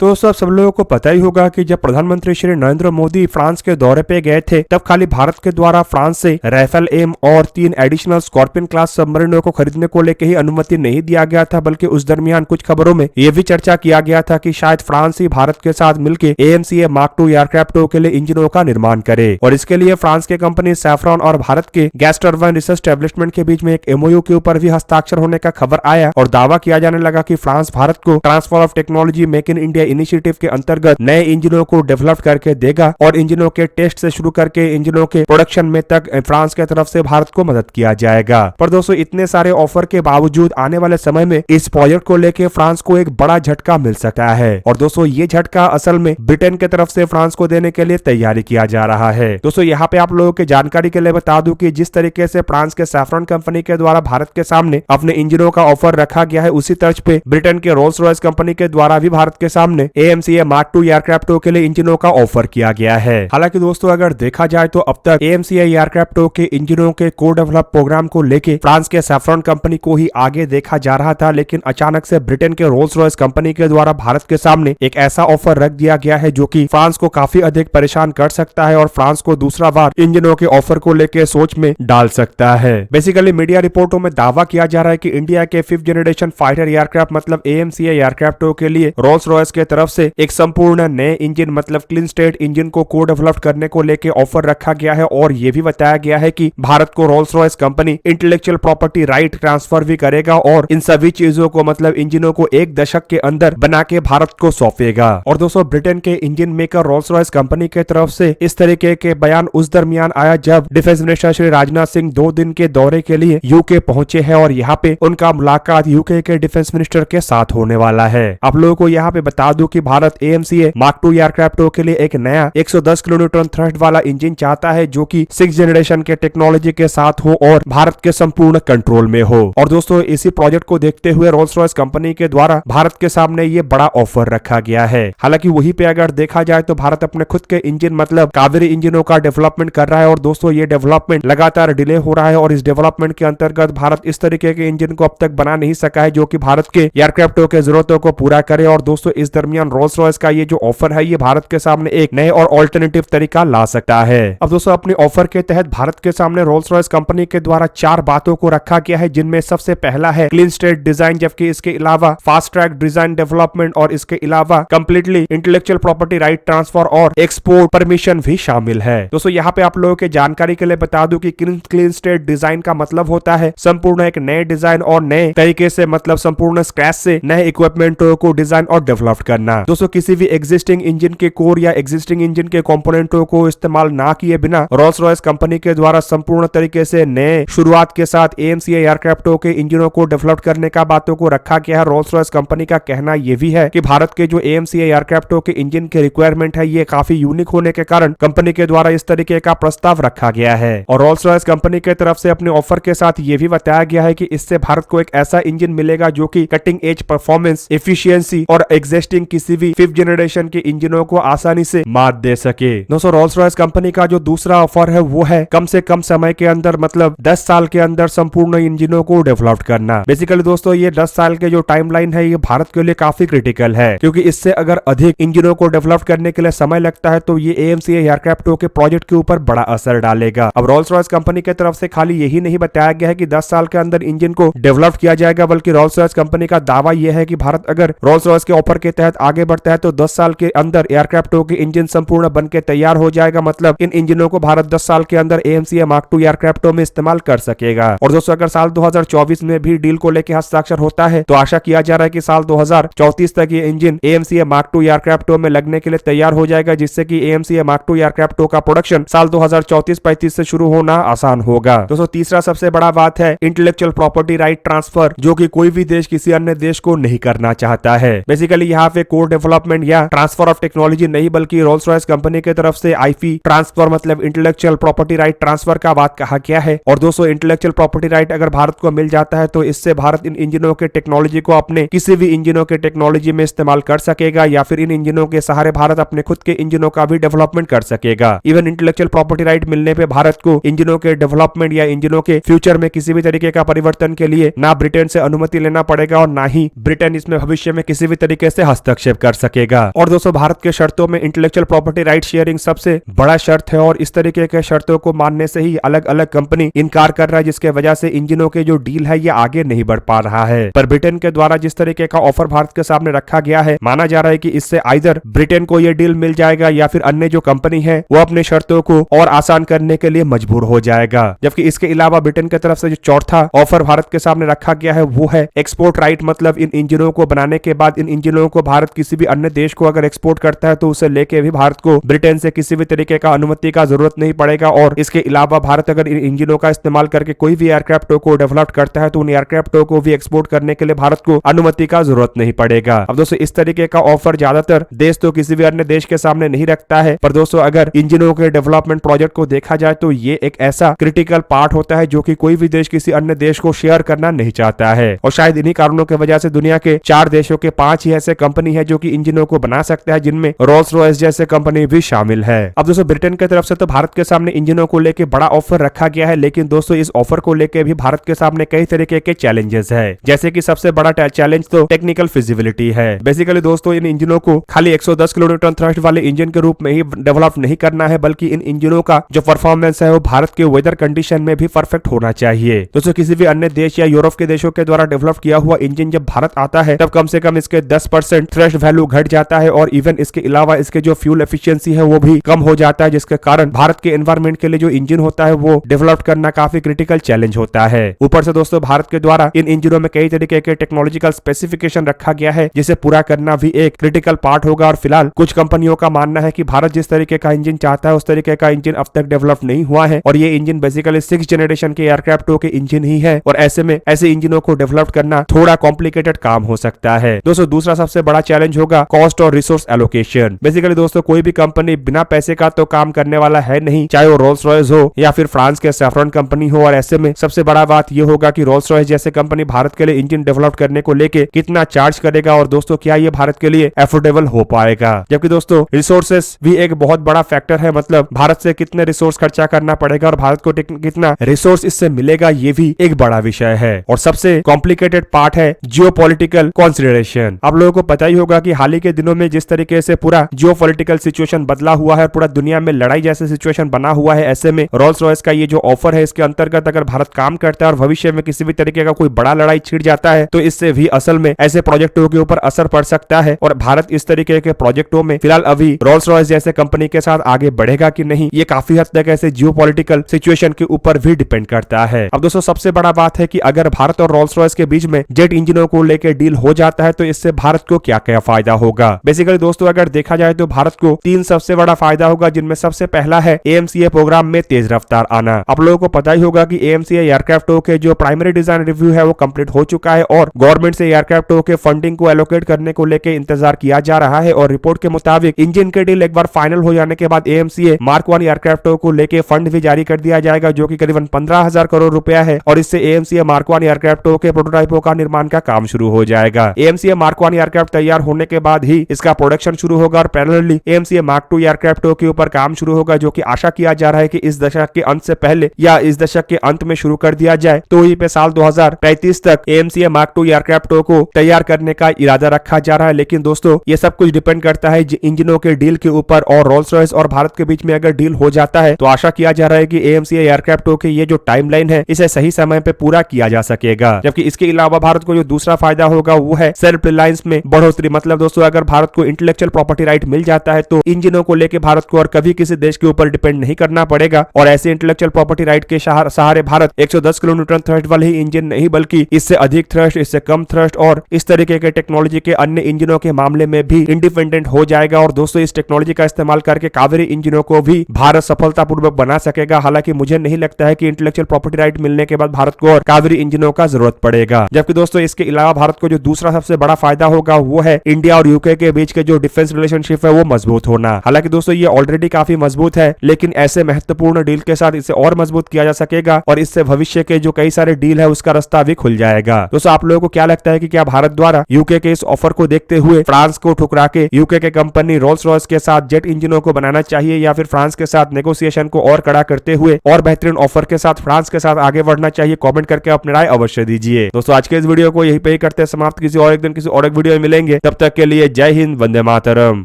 तो सब लोगों को पता ही होगा कि जब प्रधानमंत्री श्री नरेंद्र मोदी फ्रांस के दौरे पे गए थे तब खाली भारत के द्वारा फ्रांस से राफेल एम और 3 एडिशनल स्कॉर्पियन क्लास सबमरीनों को खरीदने को लेकर ही अनुमति नहीं दिया गया था, बल्कि उस दरमियान कुछ खबरों में यह भी चर्चा किया गया था कि शायद फ्रांस ही भारत के साथ मिलकर AMCA Mark II एयरक्राफ्ट के लिए इंजनों का निर्माण करे। और इसके लिए फ्रांस के कंपनी सैफ्रॉन और भारत के गैस टरबाइन रिसर्च एस्टेब्लिशमेंट के बीच में एक MOU के ऊपर भी हस्ताक्षर होने का खबर आया और दावा किया जाने लगा कि फ्रांस भारत को transfer of technology make in India initiative के अंतर्गत नए इंजनों को डेवलप करके देगा और इंजनों के टेस्ट से शुरू करके इंजनों के प्रोडक्शन में तक फ्रांस के तरफ से भारत को मदद किया जाएगा। पर दोस्तों इतने सारे ऑफर के बावजूद आने वाले समय में इस प्रोजेक्ट को लेकर फ्रांस को एक बड़ा झटका मिल सकता है और दोस्तों ये झटका असल में ब्रिटेन की तरफ से फ्रांस को देने के लिए तैयारी किया जा रहा है। दोस्तों यहाँ पे आप लोगों की जानकारी के लिए बता दूं कि जिस तरीके से फ्रांस के सैफ्रॉन कंपनी के द्वारा भारत के सामने अपने इंजनों का ऑफर रखा गया है, उसी तर्ज पे ब्रिटेन के रोल्स रॉयस कंपनी के द्वारा भी भारत के सामने AMCA Mark II एयरक्राफ्ट के लिए इंजनों का ऑफर किया गया है। हालांकि दोस्तों अगर देखा जाए तो अब तक AMCA एयरक्राफ्ट के इंजनों के को डेवलप प्रोग्राम को लेके फ्रांस के सैफ्रॉन कंपनी को ही आगे देखा जा रहा था, लेकिन अचानक से ब्रिटेन के रोल्स रॉयस कंपनी के द्वारा भारत के सामने एक ऐसा ऑफर रख दिया गया है जो कि फ्रांस को काफी अधिक परेशान कर सकता है और फ्रांस को दूसरा बार इंजनों के ऑफर को लेकर सोच में डाल सकता है। बेसिकली मीडिया रिपोर्टों में दावा किया जा रहा है कि इंडिया के 5th जनरेशन फाइटर एयरक्राफ्ट मतलब AMCA एयरक्राफ्ट के लिए रोल्स रॉयस के तरफ से एक संपूर्ण नए इंजन मतलब क्लीन स्टेट इंजन को डेवलप करने को लेकर ऑफर रखा गया है और यह भी बताया गया है कि भारत को Rolls Royce company intellectual property right transfer भी करेगा और इन सभी चीजों को मतलब इंजनों को 1 दशक के अंदर बना के भारत को सौंपेगा। और दोस्तों ब्रिटेन के engine maker Rolls Royce company के तरफ से इस तरीके के बयान उस दरमियान आया जब डिफेंस मिनिस्टर श्री राजनाथ सिंह 2 दिन के दौरे के लिए यूके पहुंचे हैं और यहाँ पे उनका मुलाकात यूके के डिफेंस मिनिस्टर के साथ होने वाला है। आप लोगों को यहाँ पे बता दूं कि Bharat AMCA Mark II aircraft के लिए एक नया 110 किलोन्यूटन थ्रस्ट वाला इंजन चाहता है जो कि 6th जनरेशन के टेक्नोलॉजी के साथ हो और भारत के संपूर्ण कंट्रोल में हो। और दोस्तों इसी प्रोजेक्ट को देखते हुए रोल्स रॉयस कंपनी के द्वारा भारत के सामने ये बड़ा ऑफर रखा गया है। हालांकि वहीं पे अगर देखा जाए तो भारत अपने खुद के इंजन मतलब कावेरी इंजनों का डेवलपमेंट कर रहा है और दोस्तों ये डेवलपमेंट लगातार डिले हो रहा है और इस डेवलपमेंट के अंतर्गत भारत इस तरीके के इंजन को अब तक बना नहीं सका है जो कि भारत के एयरक्राफ्टों के जरूरतों को पूरा करे। और दोस्तों इस दरमियान रोल्स रॉयस का ये जो ऑफर है ये भारत के सामने एक नए और ऑल्टरनेटिव तरीका ला सकता है। अब दोस्तों अपने ऑफर के तहत भारत के सामने रोल्स रॉयस कंपनी के द्वारा 4 बातों को रखा गया है, जिनमें सबसे पहला है क्लीन स्टेट डिजाइन, जबकि इसके अलावा फास्ट ट्रैक डिजाइन डेवलपमेंट और इसके अलावा completely intellectual property right transfer और एक्सपोर्ट परमिशन भी शामिल है। दोस्तों यहाँ पे आप लोगों के जानकारी के लिए बता दूं कि क्लीन स्टेट डिजाइन का मतलब होता है संपूर्ण एक नए डिजाइन और नए तरीके से मतलब संपूर्ण स्क्रैच से नए इक्विपमेंटों को डिजाइन और डेवलप करना। दोस्तों किसी भी एग्जिस्टिंग इंजन के कोर या एग्जिस्टिंग इंजन के कंपोनेंटों को इस्तेमाल ना किए बिना रोल्स रॉयस कंपनी के द्वारा संपूर्ण तरीके से नए शुरुआत के साथ AMCA एयरक्राफ्टों के इंजनों को डेवलप करने का बातों को रखा गया है। रोल्स रॉयस कंपनी का कहना यह भी है कि भारत के जो AMCA एयरक्राफ्टों के इंजन के रिक्वायरमेंट है ये काफी यूनिक होने के कारण कंपनी के द्वारा इस तरीके का प्रस्ताव रखा गया है। और रोल्स रॉयस कंपनी के तरफ से अपने ऑफर के साथ ये भी बताया गया है कि इससे भारत को एक ऐसा इंजन मिलेगा जो कि कटिंग एज परफॉर्मेंस, एफिशिएंसी और एग्जिस्टिंग किसी भी 5th जनरेशन के इंजनों को आसानी से मात दे सके। दोस्तों रोल्स रॉयस कंपनी का जो दूसरा ऑफर है वो है कम से कम समय के अंदर मतलब 10 साल के अंदर संपूर्ण इंजनों को डेवलप करना। बेसिकली दोस्तों ये 10 साल के जो टाइमलाइन है ये भारत के लिए काफी क्रिटिकल है, क्योंकि इससे अगर अधिक इंजनों को डेवलप करने के लिए समय लगता है तो ये AMCA एयरक्राफ्टों के प्रोजेक्ट के ऊपर बड़ा असर डालेगा। अब रोल्स रॉयस कंपनी की तरफ से खाली यही नहीं बताया गया है कि 10 साल के अंदर इंजन को डेवलप किया जाएगा, बल्कि रोल्स रॉयस कंपनी का दावा यह है कि भारत अगर रोल्स रॉयस के ऑफर के तहत आगे बढ़ता है तो 10 साल के अंदर एयरक्राफ्टों के इंजन संपूर्ण बनके तैयार हो जाएगा। मतलब इन इंजनों को भारत 10 साल के अंदर AMCA Mark II एयरक्राफ्टों में इस्तेमाल कर सकेगा। और दोस्तों अगर साल 2024 में भी डील को लेकर हस्ताक्षर होता है तो आशा किया जा रहा है कि साल 2034 तक ये इंजन AMCA Mark II एयरक्राफ्टों में लगने के लिए तैयार हो जाएगा, जिससे कि AMCA Mark II एयरक्राफ्टों का प्रोडक्शन साल 2034-35 से शुरू होना आसान होगा। दोस्तों तीसरा सबसे बड़ा बात है इंटेलेक्चुअल प्रॉपर्टी राइट ट्रांसफर, जो कि कोई भी देश किसी अन्य देश को नहीं करना चाहता है। बेसिकली यहाँ पे कोर डेवलपमेंट या ट्रांसफर ऑफ टेक्नोलॉजी नहीं बल्कि रोल्स रॉयस कंपनी की तरफ से IP ट्रांसफर मतलब इंटेलेक्चुअल प्रॉपर्टी राइट ट्रांसफर का बात कहा गया है। और दोस्तों इंटेलेक्चुअल प्रॉपर्टी राइट अगर भारत को मिल जाता है तो इससे भारत इन इंजनों के टेक्नोलॉजी को अपने किसी भी इंजनों के टेक्नोलॉजी में इस्तेमाल कर सकेगा, या फिर इन इंजनों के सहारे भारत अपने खुद के इंजनों का भी डेवलपमेंट कर सकेगा। इवन इंटेलेक्चुअल प्रॉपर्टी राइट मिलने पे भारत को इंजनों के डेवलपमेंट या इंजनों के फ्यूचर में किसी भी तरीके का परिवर्तन के लिए ना ब्रिटेन से अनुमति लेना पड़ेगा और ना ही ब्रिटेन इसमें भविष्य में किसी भी तरीके से हस्तक्षेप हस्तक्षेप कर सकेगा। और दोस्तों भारत के शर्तों में इंटेलेक्चुअल प्रॉपर्टी राइट शेयरिंग सबसे बड़ा शर्त है और इस तरीके के शर्तों को मानने से ही अलग अलग कंपनी इनकार कर रहा है, जिसके वजह से इंजनों के जो डील है ये आगे नहीं बढ़ पा रहा है। पर ब्रिटेन के द्वारा जिस तरीके का ऑफर भारत के सामने रखा गया है, माना जा रहा है कि इससे आइदर ब्रिटेन को ये डील मिल जाएगा या फिर अन्य जो कंपनी है वो अपने शर्तों को और आसान करने के लिए मजबूर हो जाएगा। जबकि इसके अलावा ब्रिटेन की तरफ से जो चौथा ऑफर भारत के सामने रखा गया है वो है एक्सपोर्ट राइट, मतलब इन इंजनों को बनाने के बाद इन इंजनों को भारत किसी भी अन्य देश को अगर एक्सपोर्ट करता है तो उसे लेके भी भारत को ब्रिटेन से किसी भी तरीके का अनुमति का जरूरत नहीं पड़ेगा। और इसके अलावा भारत अगर इन इंजनों का इस्तेमाल करके कोई भी एयरक्राफ्ट को डेवलप करता है तो उन एयरक्राफ्ट को भी एक्सपोर्ट करने के लिए भारत को अनुमति का जरूरत नहीं पड़ेगा। अब दोस्तों इस तरीके का ऑफर ज्यादातर देश तो किसी भी अन्य देश के सामने नहीं रखता है, पर दोस्तों अगर इंजनों के डेवलपमेंट प्रोजेक्ट को देखा जाए तो ये एक ऐसा क्रिटिकल पार्ट होता है जो कि कोई भी देश किसी अन्य देश को शेयर करना नहीं चाहता है। और शायद इन्हीं कारणों की वजह से दुनिया के 4 देशों के 5 ही ऐसे कंपनी है जो कि इंजनों को बना सकते हैं, जिनमें रोल्स रॉयस जैसे कंपनी भी शामिल है। अब दोस्तों ब्रिटेन की तरफ से तो भारत के सामने इंजनों को लेकर बड़ा ऑफर रखा गया है, लेकिन दोस्तों इस ऑफर को लेकर भी भारत के सामने कई तरीके के चैलेंजेस है। जैसे कि सबसे बड़ा चैलेंज तो टेक्निकल फिजिबिलिटी है। बेसिकली दोस्तों इन इंजनों को खाली 110 किलोन्यूटन थ्रस्ट वाले इंजन के रूप में ही डेवलप नहीं करना है, बल्कि इन इंजनों का जो परफॉर्मेंस है वो भारत के वेदर कंडीशन में भी परफेक्ट होना चाहिए। दोस्तों किसी भी अन्य देश या यूरोप के देशों के द्वारा डेवलप किया हुआ इंजन जब भारत आता है तब कम से कम इसके 10% थ्रेश वैल्यू घट जाता है और इवन इसके अलावा इसके जो फ्यूल एफिशिएंसी है वो भी कम हो जाता है, जिसके कारण भारत के एनवायरमेंट के लिए जो इंजन होता है वो डेवलप करना काफी क्रिटिकल चैलेंज होता है। ऊपर से दोस्तों भारत के द्वारा इन इंजनों में कई तरीके के टेक्नोलॉजिकल स्पेसिफिकेशन रखा गया है, जिसे पूरा करना भी एक क्रिटिकल पार्ट होगा। और फिलहाल कुछ कंपनियों का मानना है कि भारत जिस तरीके का इंजन चाहता है उस तरीके का इंजन अब तक डेवलप नहीं हुआ है और ये इंजन बेसिकली 6th जनरेशन के एयरक्राफ्टों के इंजन ही है और ऐसे में ऐसे इंजनों को डेवलप करना थोड़ा कॉम्प्लिकेटेड काम हो सकता है। दोस्तों दूसरा सबसे बड़ा चैलेंज होगा कॉस्ट और रिसोर्स एलोकेशन। बेसिकली दोस्तों कोई भी कंपनी बिना पैसे का तो काम करने वाला है नहीं, चाहे वो रोल्स रॉयस हो या फिर फ्रांस के सैफ्रॉन कंपनी हो। और ऐसे में सबसे बड़ा बात यह होगा कि रोल्स रॉयस जैसे कंपनी भारत के लिए इंजन डेवलप करने को लेके कितना चार्ज करेगा और दोस्तों क्या ये भारत के लिए एफोर्डेबल हो पाएगा। जबकि दोस्तों रिसोर्सेस भी एक बहुत बड़ा फैक्टर है, मतलब भारत से कितने रिसोर्स खर्चा करना पड़ेगा और भारत को कितना रिसोर्स इससे मिलेगा, ये भी एक बड़ा विषय है। और सबसे कॉम्प्लिकेटेड पार्ट है जियोपॉलिटिकल कंसीडरेशन। आप लोगों को पता ही होगा कि हाल ही के दिनों में जिस तरीके से पूरा जियोपॉलिटिकल सिचुएशन बदला हुआ है, पूरा दुनिया में लड़ाई जैसे सिचुएशन बना हुआ है। ऐसे में रोल्स रॉयस का ये जो ऑफर है इसके अंतर्गत अगर भारत काम करता है और भविष्य में किसी भी तरीके का कोई बड़ा लड़ाई छिड़ जाता है तो इससे भी असल में ऐसे प्रोजेक्टों के ऊपर असर पड़ सकता है। और भारत इस तरीके के प्रोजेक्टों में फिलहाल अभी रोल्स रॉयस जैसे कंपनी के साथ आगे बढ़ेगा कि नहीं, ये काफी हद तक ऐसे जियोपॉलिटिकल सिचुएशन के ऊपर भी डिपेंड करता है। अब दोस्तों सबसे बड़ा बात है कि अगर भारत और रोल्स रॉयस के बीच में जेट इंजनों को लेकर डील हो जाता है तो इससे भारत को क्या क्या फायदा होगा। बेसिकली दोस्तों अगर देखा जाए तो भारत को 3 सबसे बड़ा फायदा होगा, जिनमें सबसे पहला है AMCA प्रोग्राम में तेज रफ्तार आना। आप लोगों को पता ही होगा कि AMCA एयरक्राफ्टों के जो प्राइमरी डिजाइन रिव्यू है वो कंप्लीट हो चुका है और गवर्नमेंट से एयरक्राफ्टों के फंडिंग को एलोकेट करने को लेकर इंतजार किया जा रहा है। और रिपोर्ट के मुताबिक इंजन के डील एक बार फाइनल हो जाने के बाद AMCA Mark 1 एयरक्राफ्टों को लेकर फंड भी जारी कर दिया जाएगा, जो कि करीबन 15,000 करोड़ रुपया है और इससे AMCA Mark 1 एयरक्राफ्टों के प्रोटोटाइपों का निर्माण का काम शुरू हो जाएगा। AMCA Mark 1 एयरक्राफ्ट तैयार होने के बाद ही इसका प्रोडक्शन शुरू होगा और पैरेलली AMCA Mark 2 एयरक्राफ्टों के ऊपर काम शुरू होगा, जो कि आशा किया जा रहा है कि इस दशक के अंत से पहले या इस दशक के अंत में शुरू कर दिया जाए। तो वहीं पे साल 2035 तक AMCA Mark 2 एयरक्राफ्टों को तैयार करने का इरादा रखा जा रहा है। लेकिन दोस्तों ये सब कुछ डिपेंड करता है इंजनों के डील के ऊपर और रोल्स रॉयस और भारत के बीच में अगर डील हो जाता है तो आशा किया जा रहा है कि AMCA एयरक्राफ्टों के ये जो टाइमलाइन है इसे सही समय पे पूरा किया जा सकेगा। जबकि इसके अलावा भारत को जो दूसरा फायदा होगा वो है सेल्फ रिलायंस में बढ़ोतरी। मतलब दोस्तों अगर भारत को इंटेलेक्चुअल प्रॉपर्टी राइट मिल जाता है तो इंजनों को लेकर भारत को और कभी किसी देश के ऊपर डिपेंड नहीं करना पड़ेगा और ऐसे इंटेलेक्चुअल प्रॉपर्टी राइट के सहारे भारत 110 किलोन्यूटन थ्रस्ट वाले ही इंजन नहीं बल्कि इससे अधिक थ्रस्ट, इससे कम थ्रस्ट और इस तरीके के टेक्नोलॉजी के अन्य इंजनों के मामले में भी इंडिपेंडेंट हो जाएगा। और दोस्तों इस टेक्नोलॉजी का इस्तेमाल करके कावेरी इंजनों को भी भारत सफलतापूर्वक बना सकेगा। हालांकि मुझे नहीं लगता है कि इंटेलेक्चुअल प्रॉपर्टी राइट मिलने के बाद भारत को और कावेरी इंजनों का जरूरत पड़ेगा। जबकि दोस्तों इसके अलावा भारत को जो दूसरा सबसे बड़ा फायदा होगा वो है इंडिया और यूके के बीच के जो डिफेंस रिलेशनशिप है वो मजबूत होना। हालांकि दोस्तों ये ऑलरेडी काफी मजबूत है, लेकिन ऐसे महत्वपूर्ण डील के साथ इसे और मजबूत किया जा सकेगा और इससे भविष्य के जो कई सारे डील है उसका रास्ता भी खुल जाएगा। दोस्तों आप लोगों को क्या लगता है कि क्या भारत द्वारा यूके के इस ऑफर को देखते हुए फ्रांस को ठुकरा के यूके के कंपनी रोल्स रॉयस के साथ जेट इंजनों को बनाना चाहिए या फिर फ्रांस के साथ नेगोशिएशन को और कड़ा करते हुए और बेहतरीन ऑफर के साथ फ्रांस के साथ आगे बढ़ना चाहिए? कमेंट करके अपनी राय अवश्य दीजिए। दोस्तों आज के इस वीडियो को यहीं पे ही करते हैं समाप्त। किसी और एक दिन किसी और एक वीडियो में मिलेंगे। तब तक के लिए जय हिंद, वंदे मातरम।